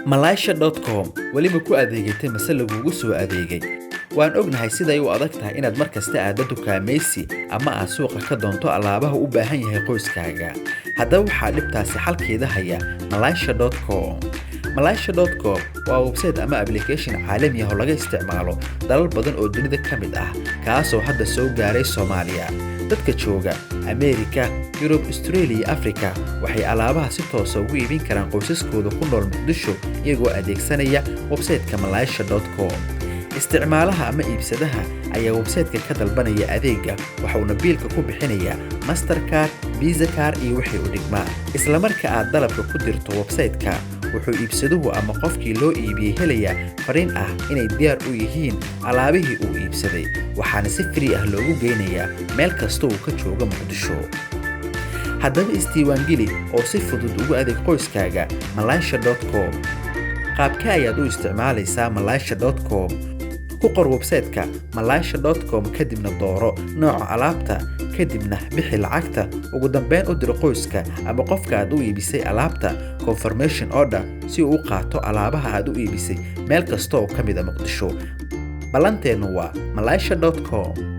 Malaysia.com weli ma ku adeegatay mase lagugu soo adeegay. Waan ognahay sida ay u adag tahay inaad mar kasta aado dukaameysi ama aad suuqa ka doonto alaabaha u baahan yahay qoyskaaga. Haddaba waxaa dhibtaasi xalkeeda haya Malaysia.com. Malaysia.com waa website ama application caalami ah oo laga isticmaalo dalal badan oo dunida ka mid ah, kaasoo hadda soo gaaray Soomaaliya. Dadka jooga Amerika, Yurub, Australia iyo Afrika waxay alaabaha si toos ah ugu iibin karaan qoysaskooda ku nool Muqdisho iyagoo adeegsanaya website-ka Malaysia.com. Isticmaalaha ama iibsadaha ayaa website-ka ka dalbanaya adeega, waxaana biilka ku bixinaya Mastercard, Visa card iyo wixii u dhigmaa. Isla marka aad dalabka ku dirto website-ka, wuxuu iibsaduhu ama qofkii loo iibiyay helayaa fariin ah inay diyaar u yihiin alaabihii uu iibsaday, waxaana si free ah loogu geynayaa meel kasta uu ka joogo Muqdisho. Haddaba isdiiwaangeli oo si fudud ugu adeeg qoyskaaga Malaysia.com. qaabka ayaad u isticmaalaysaa Malaysia.com. ku qor website-ka Malaysia.com kadibna dooro nooca alaabta, kadibna bixi lacagta, ugu dambeyn u dir qoyska ama qofka aad u iibisay alaabta confirmation order si uu u qaato alaabaha aad u iibisay meel kasta oo ka mid ah Muqdisho. Ballanteenu waa Malaysia.com.